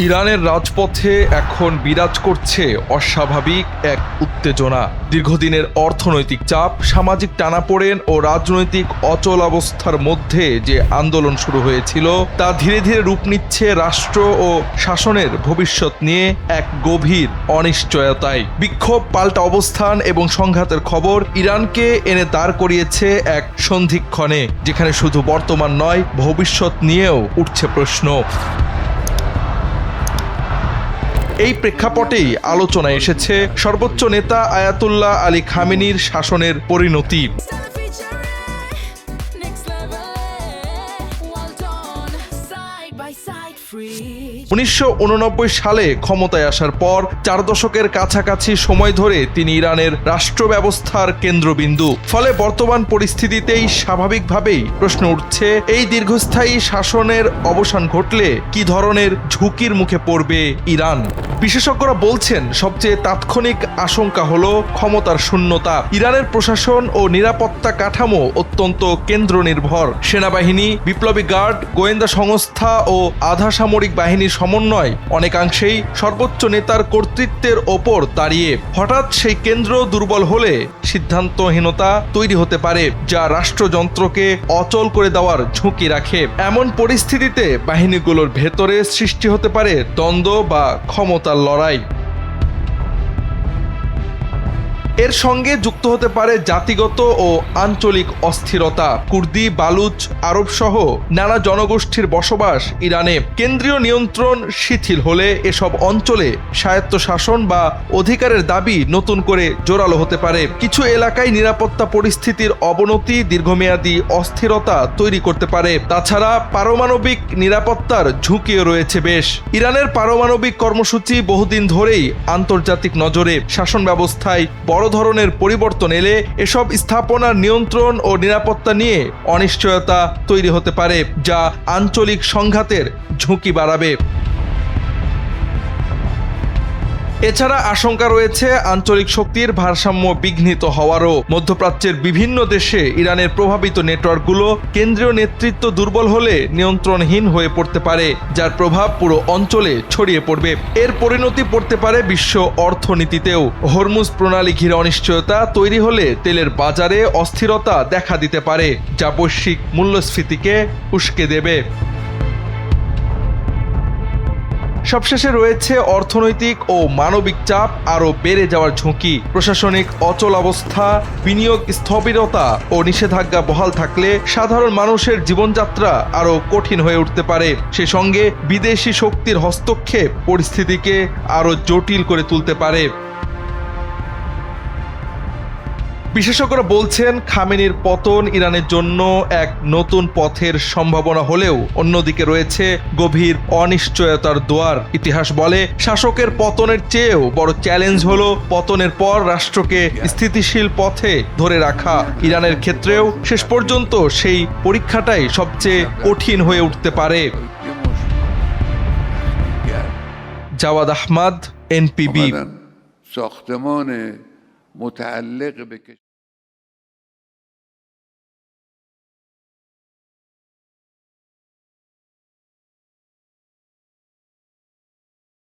ইরানের রাজপথে এখন বিরাজ করছে অস্বাভাবিক এক উত্তেজনা। দীর্ঘদিনের অর্থনৈতিক চাপ, সামাজিক টানাপোড়েন ও রাজনৈতিক অচলাবস্থার মধ্যে যে আন্দোলন শুরু হয়েছিল তা ধীরে ধীরে রূপ নিচ্ছে রাষ্ট্র ও শাসনের ভবিষ্যৎ নিয়ে এক গভীর অনিশ্চয়তায়। বিক্ষোভ, পাল্টা অবস্থান এবং সংঘাতের খবর ইরানকে এনে দাঁড় করিয়েছে এক সন্ধিক্ষণে, যেখানে শুধু বর্তমান নয়, ভবিষ্যৎ নিয়েও উঠছে প্রশ্ন। এই প্রেক্ষাপটেই আলোচনায় এসেছে সর্বোচ্চ নেতা আয়াতুল্লাহ আলী খামেনির শাসনের পরিণতি। 1989 সালে ক্ষমতায় আসার পর 4 দশকের কাছাকাছি সময় ধরে তিনি ইরানের রাষ্ট্র ব্যবস্থার কেন্দ্রবিন্দু। ফলে বর্তমান পরিস্থিতিতেই স্বাভাবিকভাবেই প্রশ্ন উঠছে, এই দীর্ঘস্থায়ী শাসনের অবসান ঘটলে কি ধরনের ঝুঁকির মুখে পড়বে ইরান। বিশেষজ্ঞরা বলছেন, সবচেয়ে তাৎক্ষণিক আশঙ্কা হলো ক্ষমতার শূন্যতা। ইরানের প্রশাসন ও নিরাপত্তা কাঠামো অত্যন্ত কেন্দ্র নির্ভর। সেনাবাহিনী, বিপ্লবী গার্ড, গোয়েন্দা সংস্থা ও আধা সামরিক বাহিনীর সমন্বয় অনেকাংশেই সর্বোচ্চ নেতার কর্তৃত্বের ওপর দাঁড়িয়ে। হঠাৎ সেই কেন্দ্র দুর্বল হলে সিদ্ধান্তহীনতা তৈরি হতে পারে, যা রাষ্ট্রযন্ত্রকে অচল করে দেওয়ার ঝুঁকি রাখে। এমন পরিস্থিতিতে বাহিনীগুলোর ভেতরে সৃষ্টি হতে পারে দ্বন্দ্ব বা ক্ষমতার লড়াই। এর সঙ্গে যুক্ত হতে পারে জাতিগত ও আঞ্চলিক অস্থিরতা। কুর্দি, বালুচ, আরব সহ নানা জনগোষ্ঠীর বসবাস ইরানে। কেন্দ্রীয় নিয়ন্ত্রণ শিথিল হলে এসব অঞ্চলে স্বায়ত্তশাসন বা অধিকারের দাবি নতুন করে জোরালো হতে পারে। কিছু এলাকায় নিরাপত্তা পরিস্থিতির অবনতি দীর্ঘমেয়াদী অস্থিরতা তৈরি করতে পারে। তাছাড়া পারমাণবিক নিরাপত্তার ঝুঁকিও রয়েছে বেশ। ইরানের পারমাণবিক কর্মসূচি বহুদিন ধরেই আন্তর্জাতিক নজরে। শাসন ব্যবস্থায় বড় ধরনের পরিবর্তন এলে এসব স্থাপনার নিয়ন্ত্রণ ও নিরাপত্তা নিয়ে অনিশ্চয়তা তৈরি হতে পারে, যা আঞ্চলিক সংঘাতের ঝুঁকি বাড়াবে। এছাড়া আশঙ্কা রয়েছে আঞ্চলিক শক্তির ভারসাম্য বিঘ্নিত হওয়ারও। মধ্যপ্রাচ্যের বিভিন্ন দেশে ইরানের প্রভাবিত নেটওয়ার্কগুলো কেন্দ্রীয় নেতৃত্ব দুর্বল হলে নিয়ন্ত্রণহীন হয়ে পড়তে পারে, যার প্রভাব পুরো অঞ্চলে ছড়িয়ে পড়বে। এর পরিণতি পড়তে পারে বিশ্ব অর্থনীতিতেও। হরমুজ প্রণালী ঘিরে অনিশ্চয়তা তৈরি হলে তেলের বাজারে অস্থিরতা দেখা দিতে পারে, যা বৈশ্বিক মূল্যস্ফীতিকে উস্কে দেবে। সবশেষে রয়েছে অর্থনৈতিক ও মানবিক চাপ আরও বেড়ে যাওয়ার ঝুঁকি। প্রশাসনিক অচলাবস্থা, বিনিয়োগ স্থবিরতা ও নিষেধাজ্ঞা বহাল থাকলে সাধারণ মানুষের জীবনযাত্রা আরও কঠিন হয়ে উঠতে পারে। সে সঙ্গে বিদেশি শক্তির হস্তক্ষেপ পরিস্থিতিকে আরও জটিল করে তুলতে পারে। বিশেষজ্ঞরা বলছেন, খামেনির পতন ইরানের জন্য এক নতুন পথের সম্ভাবনা হলেও অন্যদিকে রয়েছে গভীর অনিশ্চয়তার দুয়ার। ইতিহাস বলে, শাসকের পতনের চেয়েও বড় চ্যালেঞ্জ হলো পতনের পর রাষ্ট্রকে স্থিতিশীল পথে ধরে রাখা। ইরানের ক্ষেত্রেও শেষ পর্যন্ত সেই পরীক্ষাটাই সবচেয়ে কঠিন হয়ে উঠতে পারে। জাওয়াদ আহমদ, NPB।